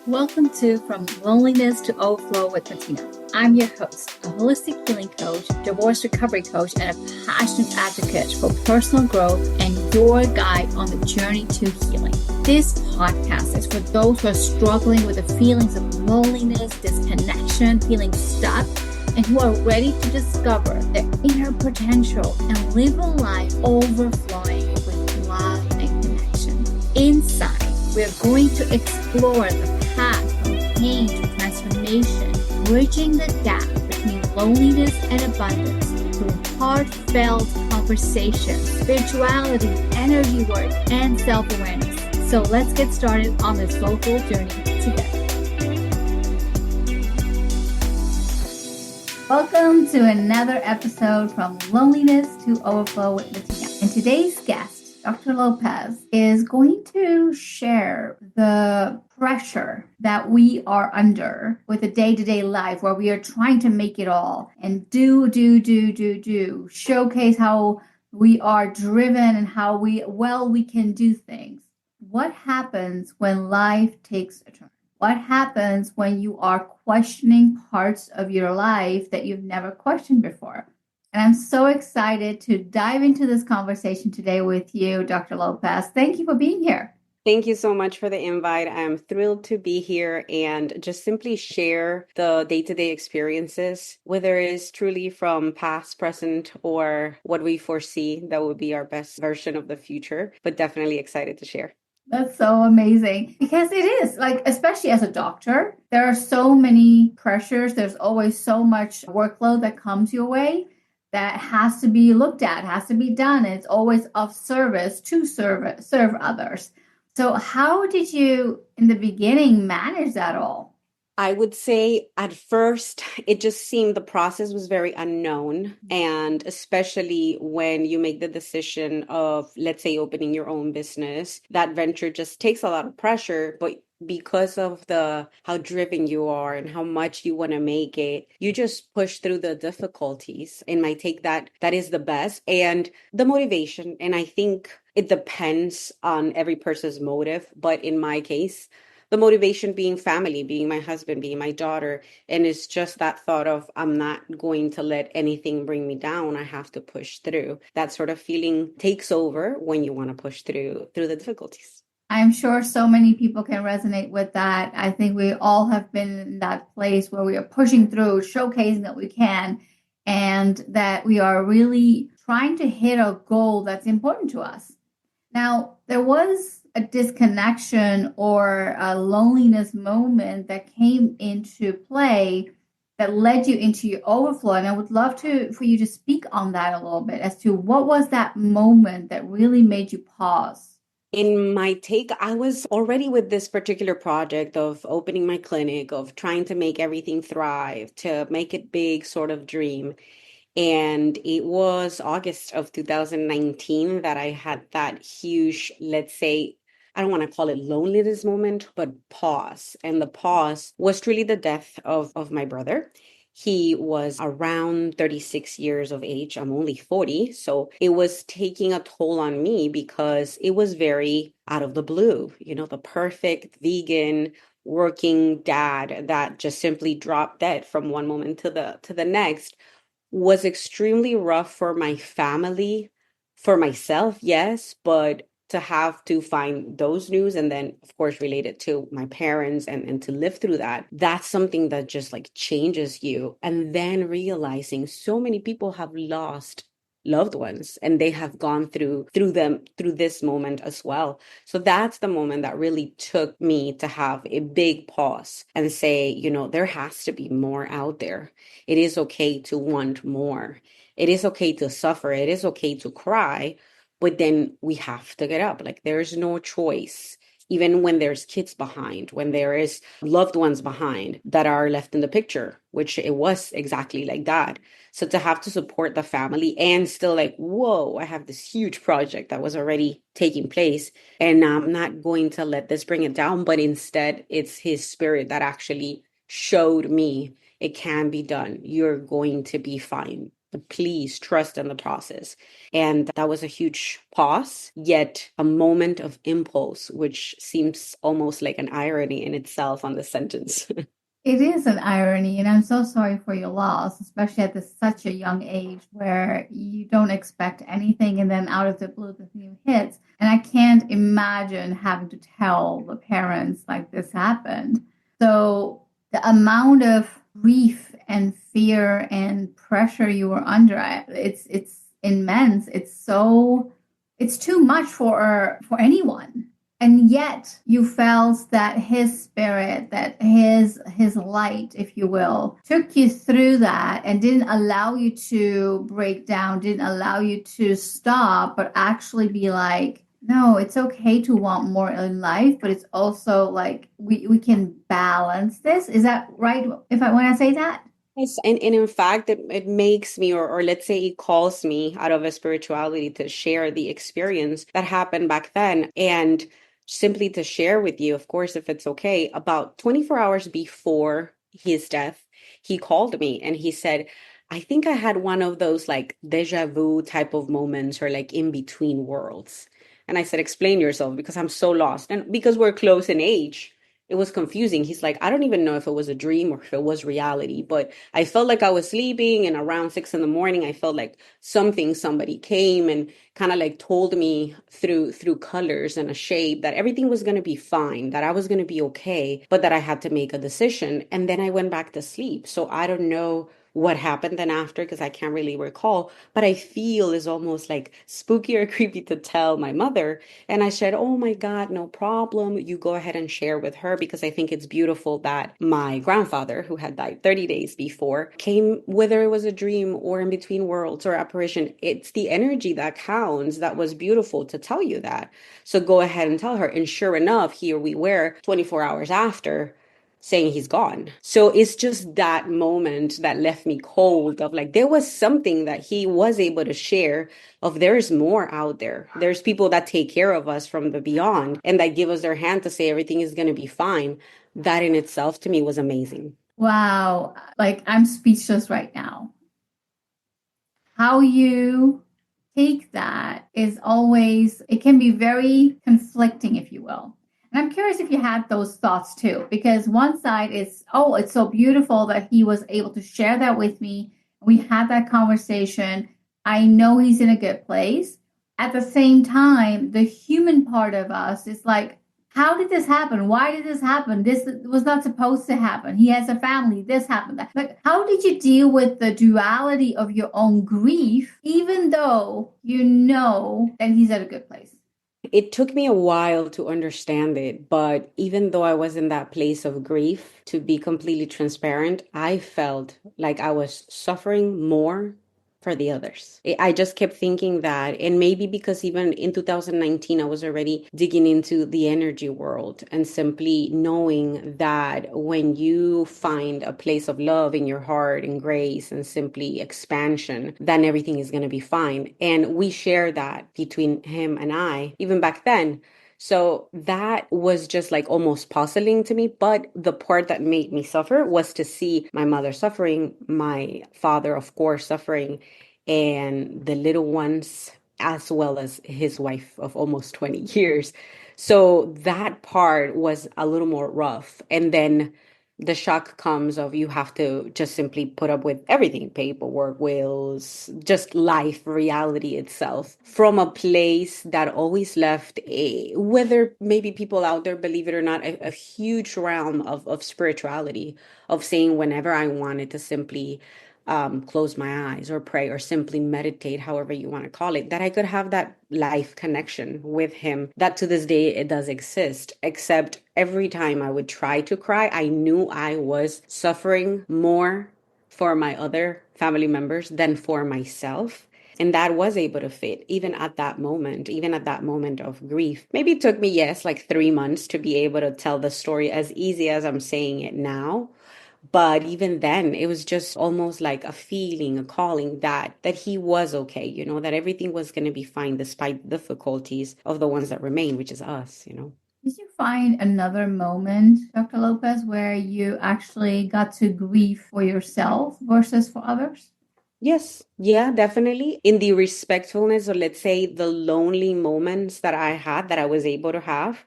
Welcome to From Loneliness to Overflow with Matina. I'm your host, a holistic healing coach, divorce recovery coach, and a passionate advocate for personal growth and your guide on the journey to healing. This podcast is for those who are struggling with the feelings of loneliness, disconnection, feeling stuck, and who are ready to discover their inner potential and live a life overflowing with love and connection. Inside, we are going to explore the path from pain to transformation, bridging the gap between loneliness and abundance through heartfelt conversations, spirituality, energy work, and self-awareness. So let's get started on this soulful journey together. Welcome to another episode from Loneliness to Overflow with Matina. And today's guest, Dr. Lopez, is going to share the pressure that we are under with the day-to-day life where we are trying to make it all and do, showcase how we are driven and how we can do things. What happens when life takes a turn? What happens when you are questioning parts of your life that you've never questioned before? And I'm so excited to dive into this conversation today with you, Dr. Lopez. Thank you for being here. Thank you so much for the invite. I'm thrilled to be here and just simply share the day-to-day experiences, whether it's truly from past, present, or what we foresee that would be our best version of the future, but definitely excited to share. That's so amazing because it is like, especially as a doctor, there are so many pressures. There's always so much workload that comes your way that has to be looked at, has to be done. And it's always of service to serve others. So how did you, in the beginning, manage that all? I would say at first, it just seemed the process was very unknown. And especially when you make the decision of, let's say, opening your own business, that venture just takes a lot of pressure. But because of how driven you are and how much you want to make it, you just push through the difficulties. In my take, that is the best. And the motivation. And I think it depends on every person's motive. But in my case, the motivation being family, being my husband, being my daughter. And it's just that thought of, I'm not going to let anything bring me down. I have to push through. That sort of feeling takes over when you want to push through the difficulties. I'm sure so many people can resonate with that. I think we all have been in that place where we are pushing through, showcasing that we can, and that we are really trying to hit a goal that's important to us. Now, there was a disconnection or a loneliness moment that came into play that led you into your overflow. And I would love for you to speak on that a little bit as to what was that moment that really made you pause? In my take, I was already with this particular project of opening my clinic, of trying to make everything thrive, to make it big sort of dream. And it was August of 2019 that I had that huge, let's say, I don't want to call it loneliness moment, but pause. And the pause was truly the death of my brother. He was around 36 years of age. I'm only 40. So it was taking a toll on me because it was very out of the blue, the perfect vegan working dad that just simply dropped dead from one moment to the next was extremely rough for my family, for myself, yes, but to have to find those news and then, of course, related to my parents and to live through that, that's something that just like changes you. And then realizing so many people have lost loved ones and they have gone through this moment as well. So that's the moment that really took me to have a big pause and say, there has to be more out there. It is okay to want more. It is okay to suffer. It is okay to cry, but then we have to get up. Like there's no choice. Even when there's kids behind, when there is loved ones behind that are left in the picture, which it was exactly like that. So to have to support the family and still like, whoa, I have this huge project that was already taking place and I'm not going to let this bring it down. But instead, it's his spirit that actually showed me it can be done. You're going to be fine. but please trust in the process. And that was a huge pause, yet a moment of impulse, which seems almost like an irony in itself on the sentence. It is an irony, and I'm so sorry for your loss, especially at such a young age where you don't expect anything, and then out of the blue, the thing hits. And I can't imagine having to tell the parents like this happened. So the amount of grief and fear and pressure you were under, it's immense. It's too much for anyone, and yet you felt that his spirit, that his light, if you will, took you through that and didn't allow you to break down, didn't allow you to stop, but actually be like, no, it's okay to want more in life, but it's also like we can balance this. Is that right, if I when I say that? Yes, and in fact, it makes me, or let's say it calls me out of a spirituality to share the experience that happened back then. And simply to share with you, of course, if it's okay, about 24 hours before his death, he called me and he said, I think I had one of those like deja vu type of moments or like in between worlds. And I said, explain yourself because I'm so lost. And because we're close in age, it was confusing. He's like, I don't even know if it was a dream or if it was reality, but I felt like I was sleeping, and around 6 in the morning, I felt like somebody came and kind of like told me through colors and a shape that everything was going to be fine, that I was going to be okay, but that I had to make a decision. And then I went back to sleep. So I don't know what happened then after because I can't really recall, but I feel is almost like spooky or creepy to tell my mother. And I said, oh my God, no problem. You go ahead and share with her because I think it's beautiful that my grandfather, who had died 30 days before, came, whether it was a dream or in between worlds or apparition. It's the energy that counts. That was beautiful to tell you that. So go ahead and tell her. And sure enough, here we were 24 hours after saying he's gone. So it's just that moment that left me cold of like there was something that he was able to share of there's more out there. There's people that take care of us from the beyond and that give us their hand to say everything is going to be fine. That in itself to me was amazing. Wow, like I'm speechless right now. How you take that is always, it can be very conflicting, if you will. And I'm curious if you had those thoughts too, because one side is, oh, it's so beautiful that he was able to share that with me. We had that conversation. I know he's in a good place. At the same time, the human part of us is like, how did this happen? Why did this happen? This was not supposed to happen. He has a family. This happened. That. Like, how did you deal with the duality of your own grief, even though you know that he's at a good place? It took me a while to understand it, but even though I was in that place of grief, to be completely transparent, I felt like I was suffering more for the others. I just kept thinking that, and maybe because even in 2019, I was already digging into the energy world and simply knowing that when you find a place of love in your heart and grace and simply expansion, then everything is going to be fine. And we share that between him and I, even back then. So that was just like almost puzzling to me. But the part that made me suffer was to see my mother suffering, my father, of course, suffering, and the little ones, as well as his wife of almost 20 years. So that part was a little more rough. And then the shock comes of you have to just simply put up with everything, paperwork, wills, just life, reality itself, from a place that always left a, whether maybe people out there believe it or not, a huge realm of spirituality, of saying whenever I wanted to simply close my eyes or pray or simply meditate, however you want to call it, that I could have that life connection with him. That to this day, it does exist, except every time I would try to cry, I knew I was suffering more for my other family members than for myself. And that was able to fit even at that moment, even at that moment of grief. Maybe it took me, yes, like 3 months to be able to tell the story as easy as I'm saying it now. But even then, it was just almost like a feeling, a calling that he was okay, that everything was going to be fine despite the difficulties of the ones that remain, which is us. Did you find another moment, Dr. Lopez, where you actually got to grieve for yourself versus for others? Yes, yeah, definitely. In the respectfulness, or let's say the lonely moments that I had that I was able to have,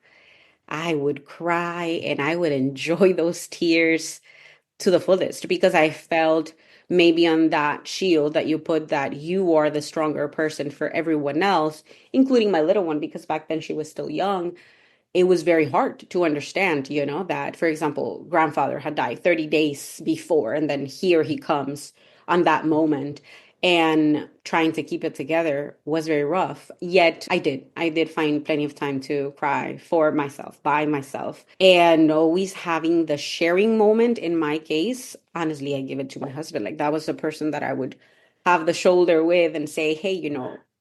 I would cry and I would enjoy those tears to the fullest because I felt maybe on that shield that you put that you are the stronger person for everyone else, including my little one, because back then she was still young. It was very hard to understand, that, for example, grandfather had died 30 days before, and then here he comes on that moment. And trying to keep it together was very rough. Yet I did find plenty of time to cry for myself, by myself. And always having the sharing moment in my case, honestly, I give it to my husband. Like that was the person that I would have the shoulder with and say, hey,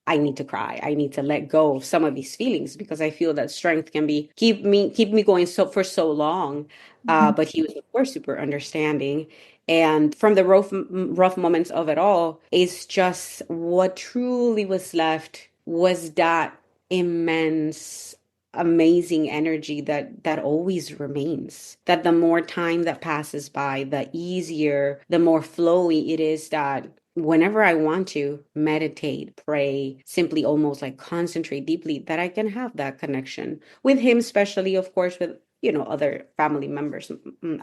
I need to cry. I need to let go of some of these feelings because I feel that strength can be keep me going so for so long. Mhm. But he was of course super understanding. And from the rough moments of it all, it's just what truly was left was that immense, amazing energy that always remains. That the more time that passes by, the easier, the more flowy it is that whenever I want to meditate, pray, simply almost like concentrate deeply, that I can have that connection with him, especially, of course, with, other family members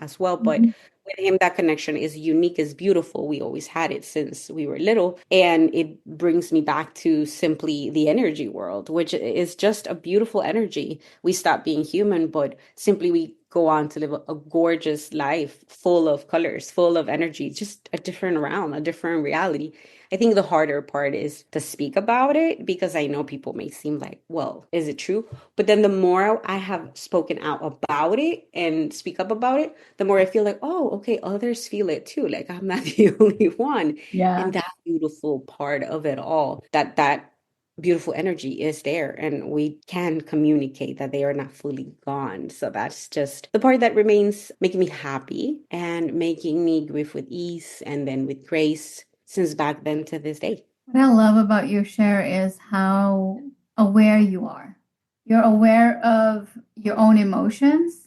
as well. But Mhm. with him, that connection is unique, is beautiful. We always had it since we were little. And it brings me back to simply the energy world, which is just a beautiful energy. We stop being human, but simply we go on to live a gorgeous life full of colors, full of energy, just a different realm, a different reality. I think the harder part is to speak about it because I know people may seem like, well, is it true? But then the more I have spoken out about it and speak up about it, the more I feel like, oh, okay, others feel it too. Like I'm not the only one. And Yeah. that beautiful part of it all, that beautiful energy is there and we can communicate that they are not fully gone. So that's just the part that remains making me happy and making me grieve with ease and then with grace since back then to this day. What I love about your share is how aware you are. You're aware of your own emotions.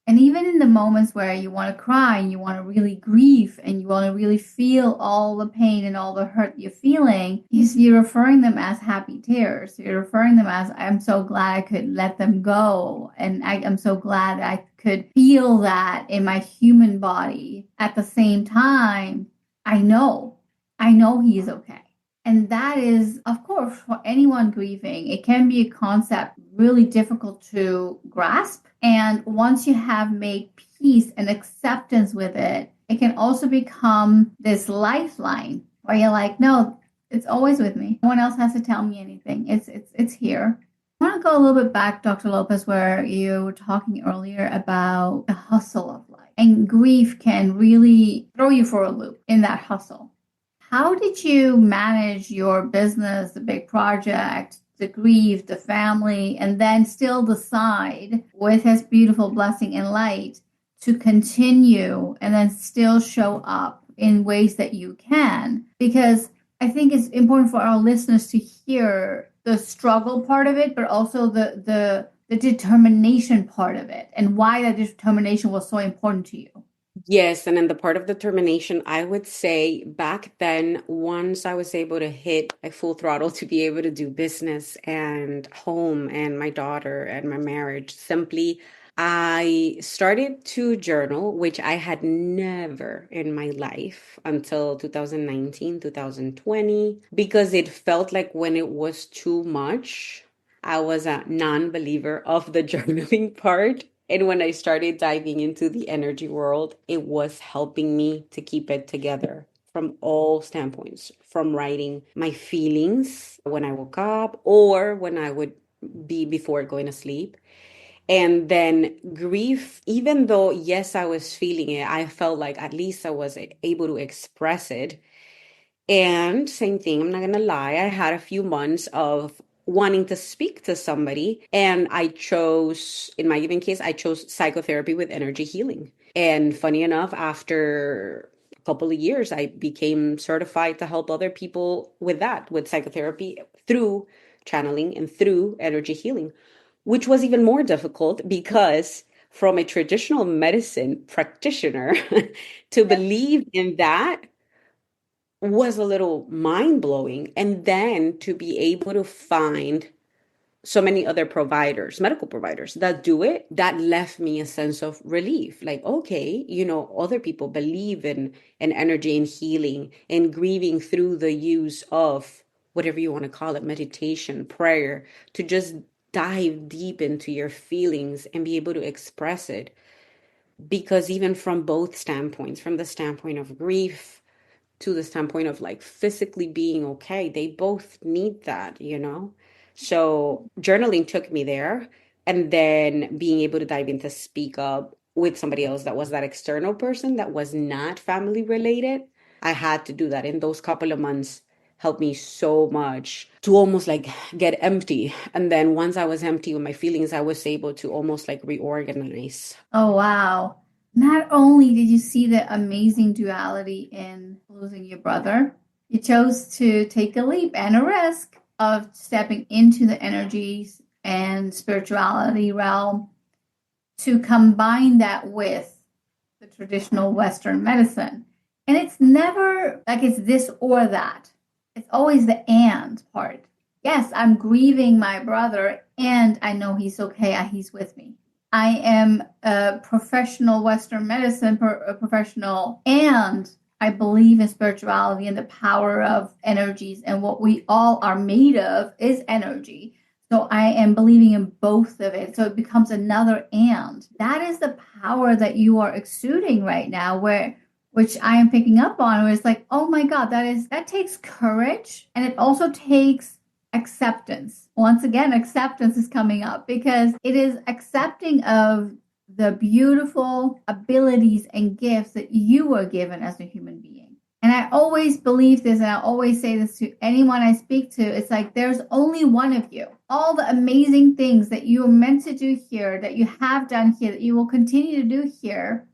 And even in the moments where you want to cry and you want to really grieve and you want to really feel all the pain and all the hurt you're feeling, you're referring them as happy tears. You're referring them as, I'm so glad I could let them go. And I'm so glad I could feel that in my human body. At the same time, I know, I know he's okay. And that is, of course, for anyone grieving, it can be a concept really difficult to grasp. And once you have made peace and acceptance with it, it can also become this lifeline where you're like, no, it's always with me. No one else has to tell me anything. It's here. I want to go a little bit back, Dr. Lopez, where you were talking earlier about the hustle of life. And grief can really throw you for a loop in that hustle. How did you manage your business, the big project, the grief, the family, and then still decide with his beautiful blessing and light to continue and then still show up in ways that you can? Because I think it's important for our listeners to hear the struggle part of it, but also the determination part of it and why that determination was so important to you. Yes, and in the part of determination, I would say back then, once I was able to hit a full throttle to be able to do business and home and my daughter and my marriage, simply I started to journal, which I had never in my life until 2019, 2020, because it felt like when it was too much, I was a non-believer of the journaling part. And when I started diving into the energy world, it was helping me to keep it together from all standpoints, from writing my feelings when I woke up or when I would be before going to sleep. And then grief, even though, yes, I was feeling it, I felt like at least I was able to express it. And same thing, I'm not gonna lie, I had a few months of wanting to speak to somebody, and I chose, in my given case, I chose psychotherapy with energy healing. And funny enough, after a couple of years, I became certified to help other people with that, with psychotherapy through channeling and through energy healing, which was even more difficult because from a traditional medicine practitioner to believe in that was a little mind blowing. And then to be able to find so many other providers, medical providers that do it, that left me a sense of relief. Like, okay, other people believe in energy and healing and grieving through the use of whatever you want to call it, meditation, prayer, to just dive deep into your feelings and be able to express it. Because even from both standpoints, from the standpoint of grief to the standpoint of like physically being okay, they both need that. So journaling took me there. And then being able to dive into speak up with somebody else that was that external person that was not family related. I had to do that. In those couple of months helped me so much to almost like get empty. And then once I was empty with my feelings, I was able to almost like reorganize. Oh, wow. Not only did you see the amazing duality in losing your brother, you chose to take a leap and a risk of stepping into the energies and spirituality realm to combine that with the traditional Western medicine. And it's never like it's this or that. It's always the and part. Yes, I'm grieving my brother and I know he's okay. He's with me. I am a professional Western medicine professional, and I believe in spirituality and the power of energies, and what we all are made of is energy. So I am believing in both of it. So it becomes another and. That is the power that you are exuding right now, which I am picking up on, where it's like, oh my God, that takes courage, and it also takes acceptance. Once again, acceptance is coming up because it is accepting of the beautiful abilities and gifts that you were given as a human being. And I always believe this, and I always say this to anyone I speak to. It's like there's only one of you. All the amazing things that you are meant to do here, that you have done here, that you will continue to do here,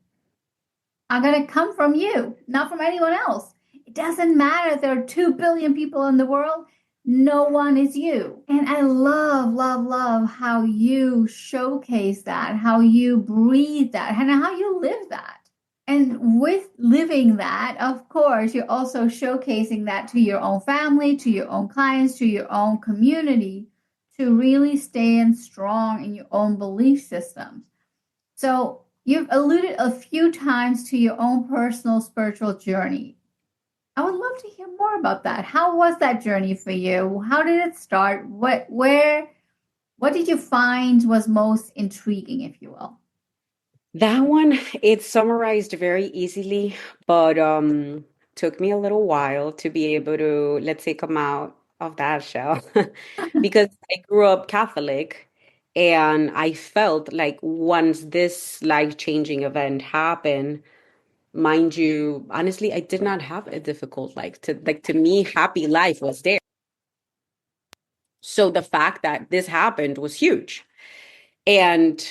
are going to come from you, not from anyone else. It doesn't matter if there are 2 billion people in the world. No one is you. And I love, love, love how you showcase that, how you breathe that, and how you live that. And with living that, of course, you're also showcasing that to your own family, to your own clients, to your own community, to really stand strong in your own belief systems. So you've alluded a few times to your own personal spiritual journey. I would love to hear more about that. How was that journey for you? How did it start? What did you find was most intriguing, if you will? That one, it's summarized very easily, but took me a little while to be able to, let's say, come out of that shell because I grew up Catholic and I felt like once this life-changing event happened, mind you, honestly, I did not have a difficult life. To me, happy life was there. So the fact that this happened was huge. And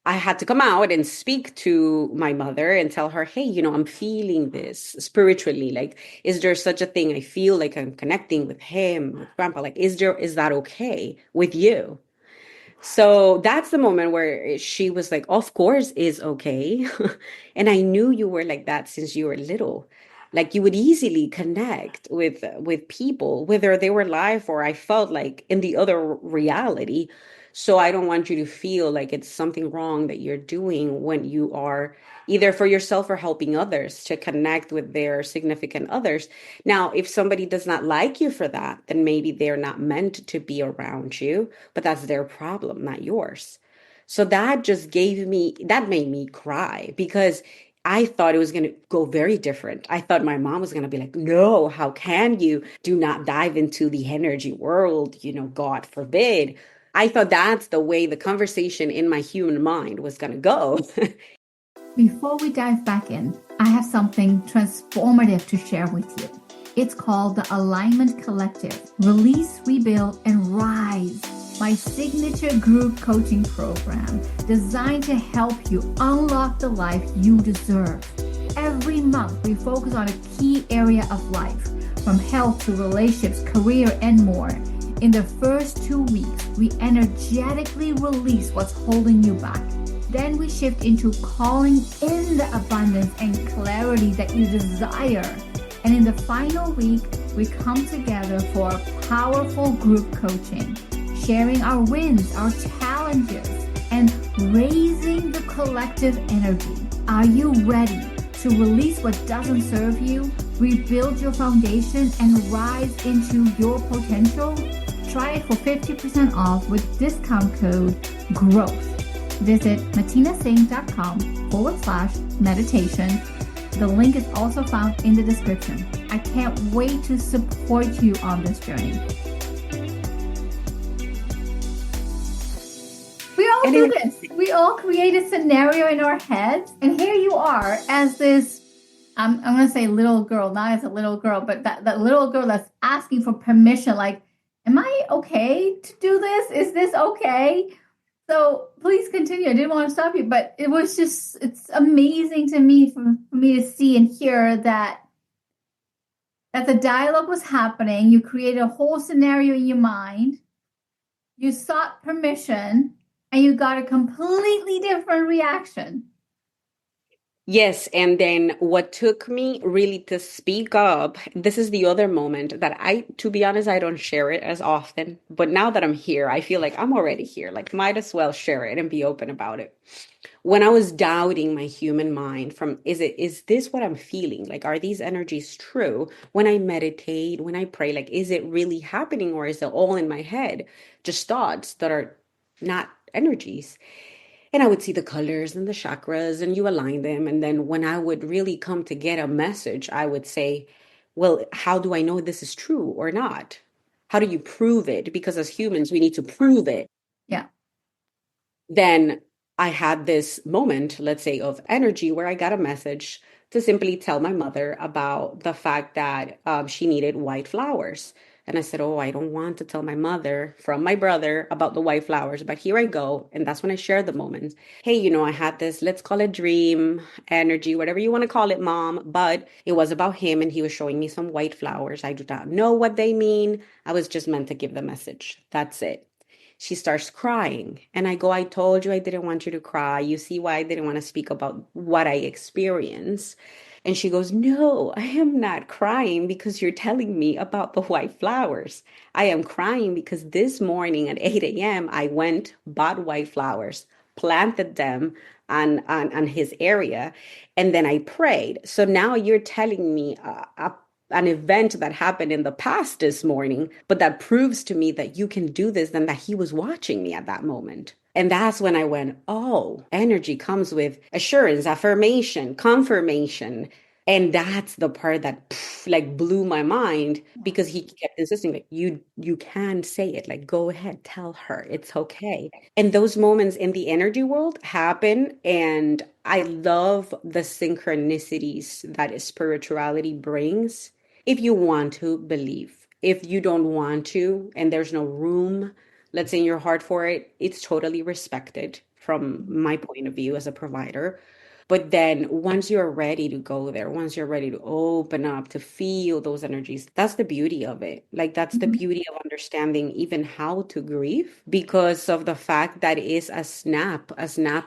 I had to come out and speak to my mother and tell her, hey, I'm feeling this spiritually. Like, is there such a thing? I feel like I'm connecting with him, with grandpa. Like, is that okay with you? So that's the moment where she was like, of course is okay. And I knew you were like that since you were little. Like you would easily connect with people, whether they were live or I felt like in the other reality. So I don't want you to feel like it's something wrong that you're doing when you are either for yourself or helping others to connect with their significant others. Now, if somebody does not like you for that, then maybe they're not meant to be around you, but that's their problem, not yours. So that made me cry because I thought it was going to go very different. I thought my mom was going to be like, no, how can you do not dive into the energy world? God forbid. I thought that's the way the conversation in my human mind was going to go. Before we dive back in, I have something transformative to share with you. It's called the Alignment Collective. Release, Rebuild, and Rise. My signature group coaching program designed to help you unlock the life you deserve. Every month, we focus on a key area of life, from health to relationships, career, and more. In the first 2 weeks, we energetically release what's holding you back. Then we shift into calling in the abundance and clarity that you desire. And in the final week, we come together for powerful group coaching, sharing our wins, our challenges, and raising the collective energy. Are you ready to release what doesn't serve you, rebuild your foundation, and rise into your potential? Try it for 50% off with discount code GROWTH. Visit matinasingh.com/meditation. The link is also found in the description. I can't wait to support you on this journey. We all do this. We all create a scenario in our heads. And here you are as this, I'm going to say little girl, not as a little girl, but that little girl that's asking for permission. Like, am I okay to do this? Is this okay? So please continue. I didn't want to stop you, but it was just, it's amazing to me for me to see and hear that the dialogue was happening. You created a whole scenario in your mind. You sought permission and you got a completely different reaction. Yes, and then what took me really to speak up, this is the other moment that to be honest, I don't share it as often. But now that I'm here, I feel like I'm already here. Like, might as well share it and be open about it. When I was doubting my human mind from, is this what I'm feeling? Like, are these energies true? When I meditate, when I pray, like, is it really happening or is it all in my head? Just thoughts that are not energies. And I would see the colors and the chakras and you align them. And then when I would really come to get a message, I would say, well, how do I know this is true or not? How do you prove it? Because as humans, we need to prove it. Yeah. Then I had this moment, let's say, of energy where I got a message to simply tell my mother about the fact that she needed white flowers. And I said, oh, I don't want to tell my mother from my brother about the white flowers, but here I go. And that's when I shared the moment. Hey, I had this, let's call it dream, energy, whatever you want to call it, mom. But it was about him and he was showing me some white flowers. I do not know what they mean. I was just meant to give the message. That's it. She starts crying. And I go, I told you I didn't want you to cry. You see why I didn't want to speak about what I experienced. And she goes, no, I am not crying because you're telling me about the white flowers. I am crying because this morning at 8 a.m., I went, bought white flowers, planted them on his area, and then I prayed. So now you're telling me an event that happened in the past this morning, but that proves to me that you can do this and that he was watching me at that moment. And that's when I went, oh, energy comes with assurance, affirmation, confirmation. And that's the part that like blew my mind because he kept insisting, like, you can say it, like, go ahead, tell her it's okay. And those moments in the energy world happen. And I love the synchronicities that spirituality brings if you want to believe. If you don't want to, and there's no room, let's say in your heart for it, it's totally respected from my point of view as a provider. But then once you're ready to go there, once you're ready to open up, to feel those energies, that's the beauty of it. Like, that's the beauty of understanding even how to grieve because of the fact that it is a snap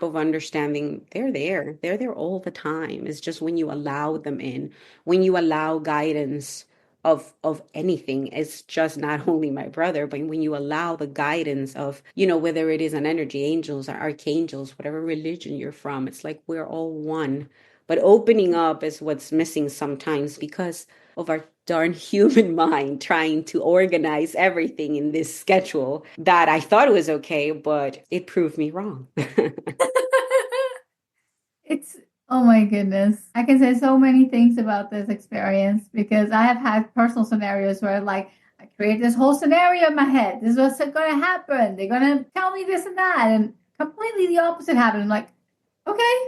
of understanding they're there. They're there all the time. It's just when you allow them in, when you allow guidance of anything. It's just not only my brother, but when you allow the guidance of, whether it is an energy, angels or archangels, whatever religion you're from, it's like we're all one. But opening up is what's missing sometimes because of our darn human mind trying to organize everything in this schedule that I thought was okay, but it proved me wrong. It's, oh my goodness. I can say so many things about this experience because I have had personal scenarios where, like, I create this whole scenario in my head. This is what's going to happen. They're going to tell me this and that. And completely the opposite happened. I'm like, okay,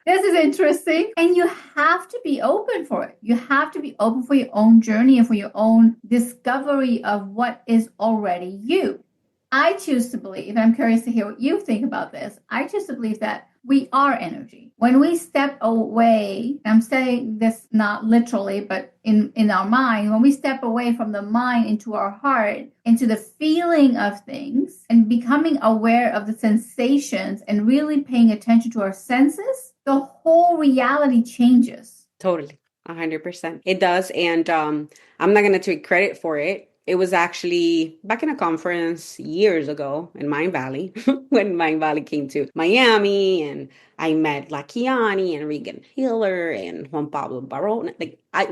this is interesting. And you have to be open for it. You have to be open for your own journey and for your own discovery of what is already you. I choose to believe, and I'm curious to hear what you think about this. I choose to believe that we are energy. When we step away, I'm saying this not literally, but in our mind, when we step away from the mind into our heart, into the feeling of things and becoming aware of the sensations and really paying attention to our senses, the whole reality changes. Totally. 100%. It does. And I'm not going to take credit for it. It was actually back in a conference years ago in Mind Valley when Mind Valley came to Miami, and I met Lakiani and Regan Hiller and Juan Pablo Barron.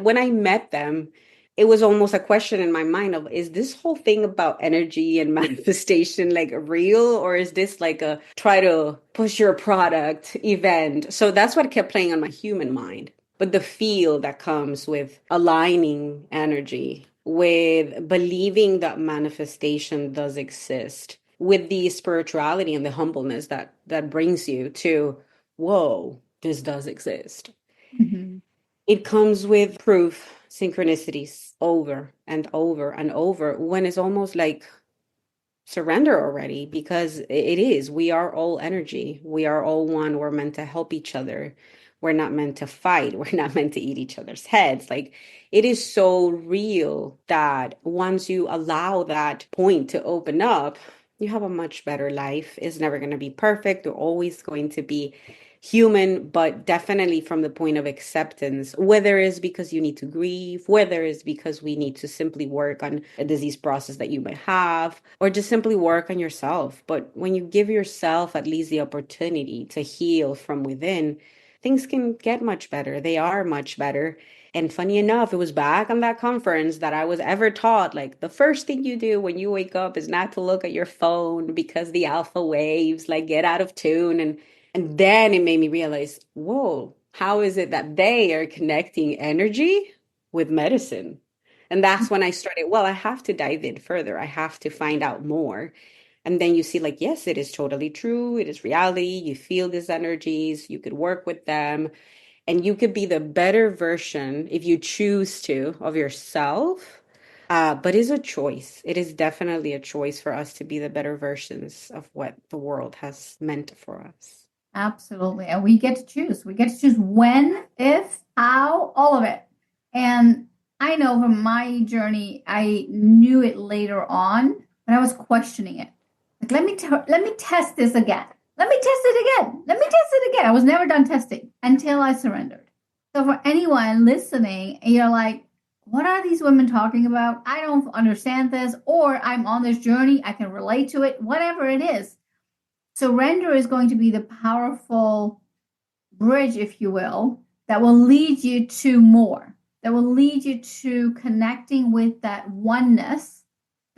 When I met them, it was almost a question in my mind of, is this whole thing about energy and manifestation like real, or is this like a try to push your product event? So that's what kept playing on my human mind. But the feel that comes with aligning energy, with believing that manifestation does exist, with the spirituality and the humbleness that brings you to, whoa, this does exist. Mhm. It comes with proof, synchronicities over and over and over, when it's almost like surrender already, because it is. We are all energy. We are all one. We're meant to help each other. We're not meant to fight. We're not meant to eat each other's heads. Like, it is so real that once you allow that point to open up, you have a much better life. It's never going to be perfect. We're always going to be human, but definitely from the point of acceptance, whether it's because you need to grieve, whether it's because we need to simply work on a disease process that you might have, or just simply work on yourself. But when you give yourself at least the opportunity to heal from within, things can get much better. They are much better. And funny enough, it was back on that conference that I was ever taught, like, the first thing you do when you wake up is not to look at your phone because the alpha waves like get out of tune. And then it made me realize, whoa, how is it that they are connecting energy with medicine? And that's when I started, well, I have to dive in further. I have to find out more. And then you see, like, yes, it is totally true. It is reality. You feel these energies. You could work with them. And you could be the better version, if you choose to, of yourself. But it's a choice. It is definitely a choice for us to be the better versions of what the world has meant for us. Absolutely. And we get to choose. We get to choose when, if, how, all of it. And I know from my journey, I knew it later on, but I was questioning it. Like, let me test this again. Let me test it again. Let me test it again. I was never done testing until I surrendered. So for anyone listening, you're like, what are these women talking about? I don't understand this, or I'm on this journey. I can relate to it, whatever it is. Surrender is going to be the powerful bridge, if you will, that will lead you to more, that will lead you to connecting with that oneness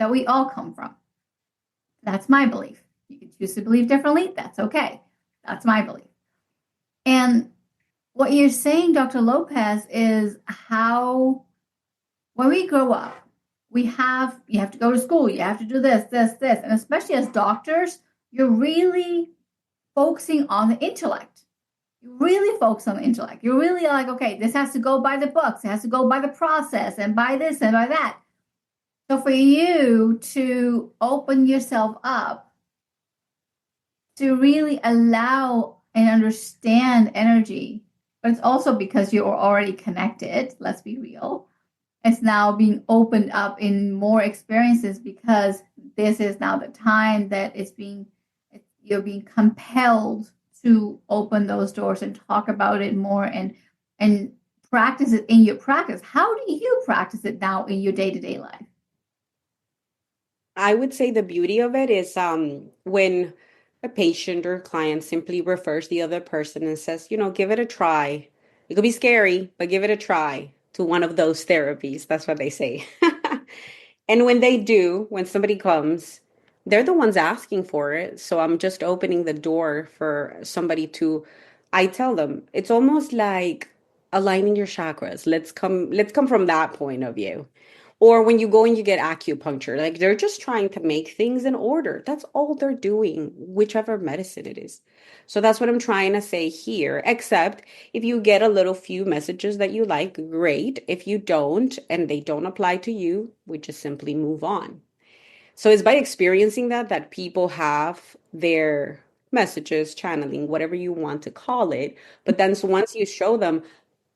that we all come from. That's my belief. You can choose to believe differently. That's okay. That's my belief. And what you're saying, Dr. Lopez, is how when we grow up, you have to go to school, you have to do this, this, this. And especially as doctors, you're really focusing on the intellect. You really focus on the intellect. You're really like, okay, this has to go by the books, it has to go by the process, and by this and by that. So for you to open yourself up to really allow and understand energy, but it's also because you're already connected, let's be real. It's now being opened up in more experiences because this is now the time that you're being compelled to open those doors and talk about it more and practice it in your practice. How do you practice it now in your day-to-day life? I would say the beauty of it is when a patient or client simply refers the other person and says, give it a try. It could be scary, but give it a try to one of those therapies. That's what they say. And when they do, when somebody comes, they're the ones asking for it. So I'm just opening the door for somebody to, I tell them, it's almost like aligning your chakras. Let's come from that point of view. Or when you go and you get acupuncture, like they're just trying to make things in order. That's all they're doing, whichever medicine it is. So that's what I'm trying to say here. Except if you get a little few messages that you like, great. If you don't and they don't apply to you, we just simply move on. So it's by experiencing that people have their messages, channeling, whatever you want to call it. But then so once you show them,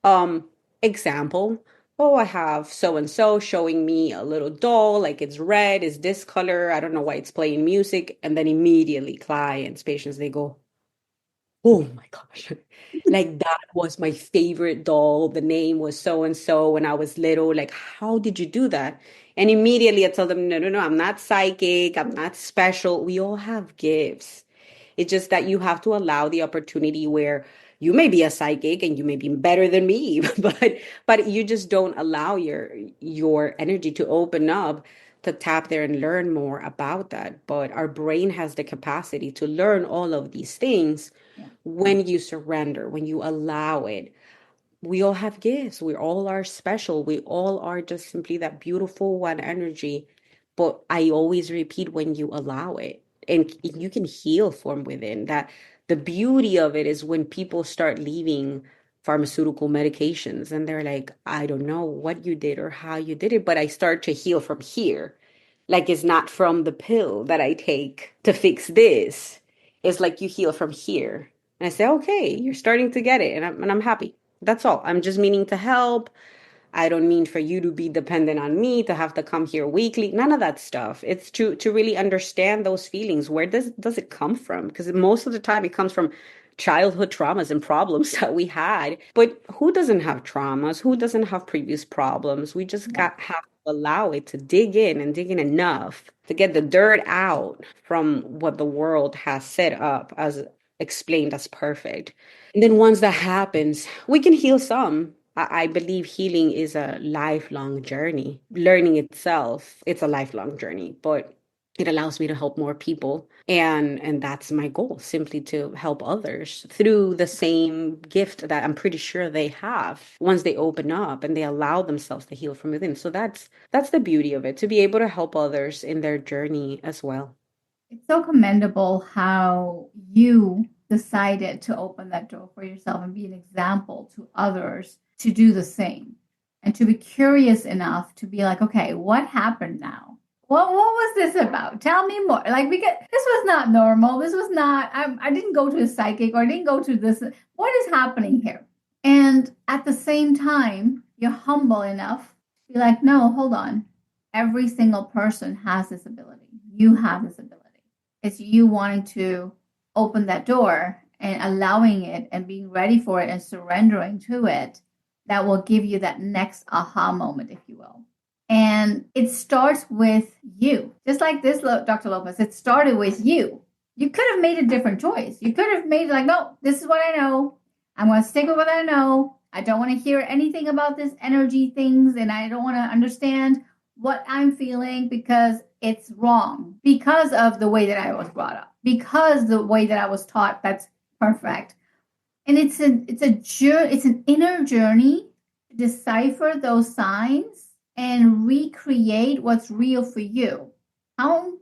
um, example, oh, I have so and so showing me a little doll, like it's red, is this color, I don't know why it's playing music. And then immediately clients, patients, they go, Oh my gosh. Like that was my favorite doll. The name was so and so when I was little. Like, how did you do that? And immediately I told them, no, no, no, I'm not psychic. I'm not special. We all have gifts. It's just that you have to allow the opportunity where you may be a psychic and you may be better than me, but you just don't allow your energy to open up to tap there and learn more about that. But our brain has the capacity to learn all of these things Yeah. when you surrender, when you allow it. We all have gifts. We all are special. We all are just simply that beautiful one energy. But I always repeat, when you allow it, and you can heal from within. That the beauty of it is when people start leaving pharmaceutical medications and they're like, I don't know what you did or how you did it, but I start to heal from here. Like it's not from the pill that I take to fix this. It's like you heal from here. And I say, okay, you're starting to get it, and I'm happy. That's all. I'm just meaning to help. I don't mean for you to be dependent on me, to have to come here weekly. None of that stuff. It's to really understand those feelings. Where does it come from? Because most of the time it comes from childhood traumas and problems that we had. But who doesn't have traumas? Who doesn't have previous problems? We just Yeah. got have to allow it to dig in and dig in enough to get the dirt out from what the world has set up as explained as perfect. And then once that happens, we can heal some. I believe healing is a lifelong journey. Learning itself, it's a lifelong journey, but it allows me to help more people. And that's my goal, simply to help others through the same gift that I'm pretty sure they have once they open up and they allow themselves to heal from within. So that's the beauty of it, to be able to help others in their journey as well. It's so commendable how you decided to open that door for yourself and be an example to others to do the same and to be curious enough to be like, okay, what happened now? What was this about? Tell me more. Like, because this was not normal. This was not, I didn't go to a psychic or I didn't go to this. What is happening here? And at the same time, you're humble enough to be like, no, hold on. Every single person has this ability. You have this ability. It's you wanting to open that door and allowing it and being ready for it and surrendering to it that will give you that next aha moment, if you will. And it starts with you. Just like this, Dr. Lopez, it started with you. You could have made a different choice. You could have made like, no, this is what I know. I'm going to stick with what I know. I don't want to hear anything about this energy things, and I don't want to understand what I'm feeling because it's wrong, because of the way that I was brought up, because the way that I was taught that's perfect. And it's an inner journey to decipher those signs and recreate what's real for you. How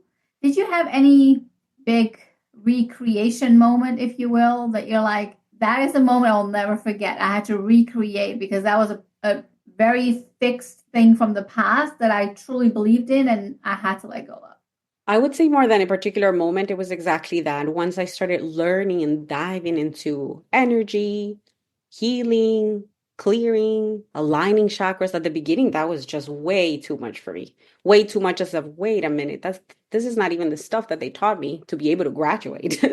did you have any big recreation moment, if you will, that you're like, that is a moment I'll never forget. I had to recreate because that was a very fixed thing from the past that I truly believed in and I had to let go of. I would say more than a particular moment, it was exactly that. Once I started learning and diving into energy, healing, clearing, aligning chakras at the beginning, that was just way too much for me. Way too much as of, wait a minute, this is not even the stuff that they taught me to be able to graduate.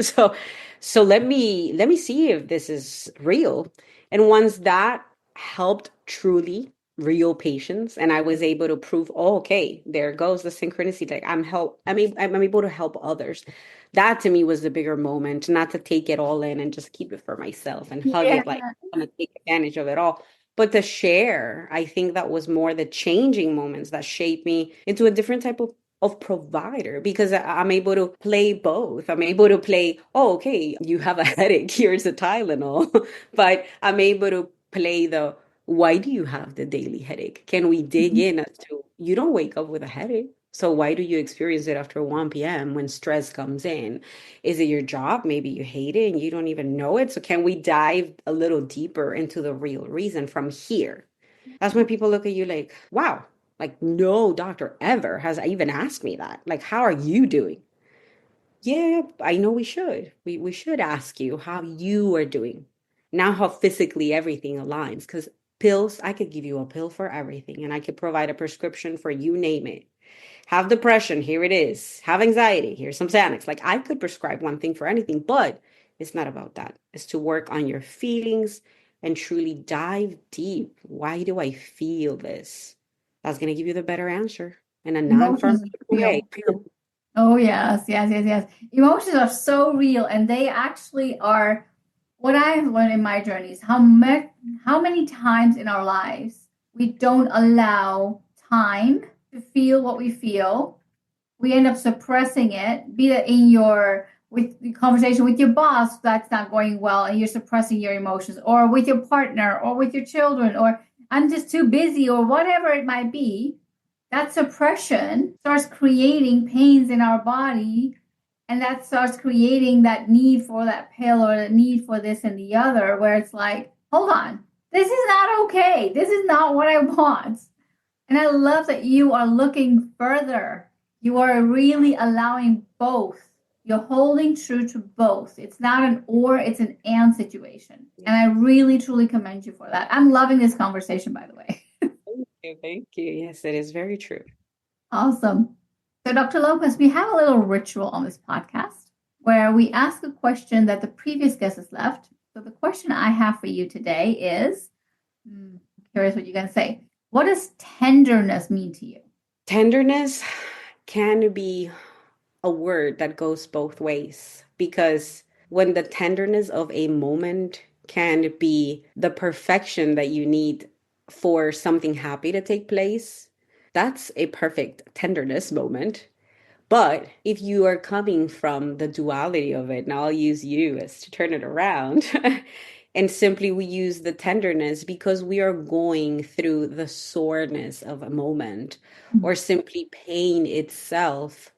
So let me see if this is real. And once that helped truly real patience and I was able to prove, oh, okay, there goes the synchronicity. Like I'm able to help others. That to me was the bigger moment, not to take it all in and just keep it for myself and hug Yeah. it like I'm gonna take advantage of it all. But to share, I think that was more the changing moments that shaped me into a different type of provider because I'm able to play both. I'm able to play, oh, okay, you have a headache, here's a Tylenol. But I'm able to play the, why do you have the daily headache? Can we dig Mhm. in as to, you don't wake up with a headache? So why do you experience it after 1 p.m. when stress comes in? Is it your job? Maybe you hate it and you don't even know it. So can we dive a little deeper into the real reason from here? That's when people look at you like, wow, like no doctor ever has even asked me that. Like, how are you doing? Yeah, I know we should. We should ask you how you are doing. Now how physically everything aligns. Because pills, I could give you a pill for everything, and I could provide a prescription for you name it. Have depression, here it is. Have anxiety, here's some Xanax. Like I could prescribe one thing for anything, but It's not about that. It's to work on your feelings and truly dive deep. Why do I feel this? That's going to give you the better answer in a non-pharmaceutical Emotions way. feel. Oh, yes, yes, yes, yes. Emotions are so real, and they actually are what I've learned in my journeys. How many times in our lives we don't allow time to feel what we feel. We end up suppressing it, be it in your with the conversation with your boss that's not going well and you're suppressing your emotions, or with your partner, or with your children, or I'm just too busy, or whatever it might be. That suppression starts creating pains in our body, and that starts creating that need for that pill or the need for this and the other, where it's like, hold on, this is not okay. This is not what I want. And I love that you are looking further. You are really allowing both. You're holding true to both. It's not an or, it's an and situation. And I really, truly commend you for that. I'm loving this conversation, by the way. Thank you. Thank you. Yes, it is very true. Awesome. So, Dr. Lopez, we have a little ritual on this podcast where we ask a question that the previous guest has left. So, the question I have for you today is, I'm curious what you're going to say. What does tenderness mean to you? Tenderness can be a word that goes both ways, because when the tenderness of a moment can be the perfection that you need for something happy to take place, that's a perfect tenderness moment. But if you are coming from the duality of it, and I'll use you as to turn it around, and simply we use the tenderness because we are going through the soreness of a moment, or simply pain itself,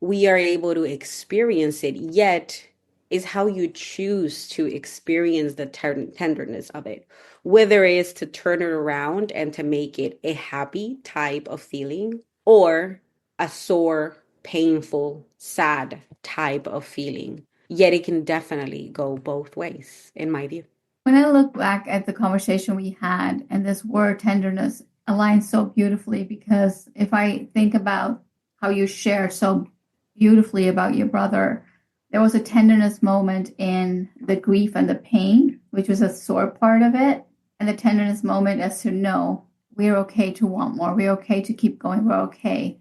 we are able to experience it. Yet is how you choose to experience the tenderness of it, whether it is to turn it around and to make it a happy type of feeling, or a sore, painful, sad type of feeling. Yet it can definitely go both ways, in my view. When I look back at the conversation we had, and this word tenderness aligns so beautifully, because if I think about how you shared so beautifully about your brother, there was a tenderness moment in the grief and the pain, which was a sore part of it, and the tenderness moment as to know we're okay to want more, we're okay to keep going, we're okay.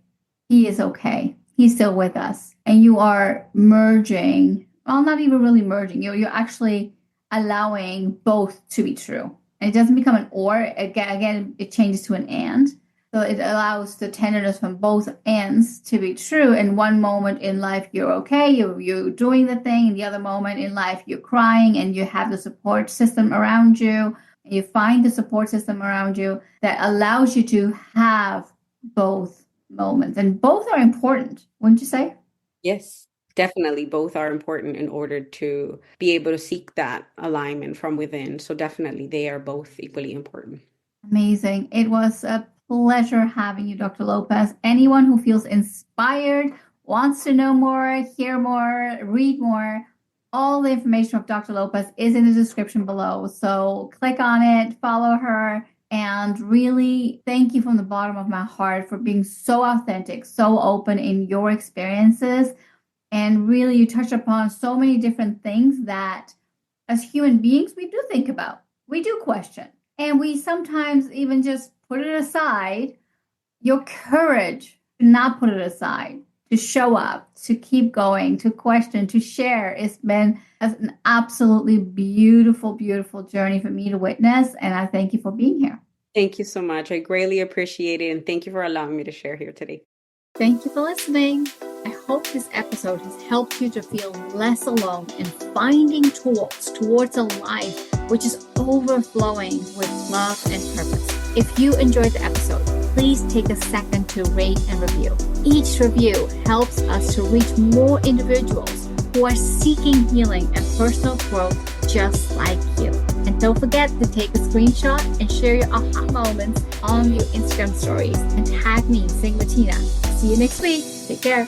He is okay. He's still with us. And you are merging, well, not even really merging, you're actually allowing both to be true. And it doesn't become an or, again, it changes to an and. So it allows the tenderness from both ends to be true. In one moment in life, you're okay, you're doing the thing. In the other moment in life, you're crying, and you have the support system around you. And you find the support system around you that allows you to have both moments. And both are important, wouldn't you say? Yes, definitely. Both are important in order to be able to seek that alignment from within. So definitely they are both equally important. Amazing. It was a pleasure having you, Dr. Lopez. Anyone who feels inspired, wants to know more, hear more, read more, all the information of Dr. Lopez is in the description below. So click on it, follow her, and really thank you from the bottom of my heart for being so authentic, so open in your experiences. And really, you touch upon so many different things that as human beings, we do think about, we do question. And we sometimes even just put it aside. Your courage to not put it aside, to show up, to keep going, to question, to share, it's been an absolutely beautiful, beautiful journey for me to witness. And I thank you for being here. Thank you so much. I greatly appreciate it. And thank you for allowing me to share here today. Thank you for listening. I hope this episode has helped you to feel less alone in finding tools towards a life which is overflowing with love and purpose. If you enjoyed the episode, please take a second to rate and review. Each review helps us to reach more individuals who are seeking healing and personal growth just like you. And don't forget to take a screenshot and share your aha moments on your Instagram stories and tag me, Matina. See you next week. Take care.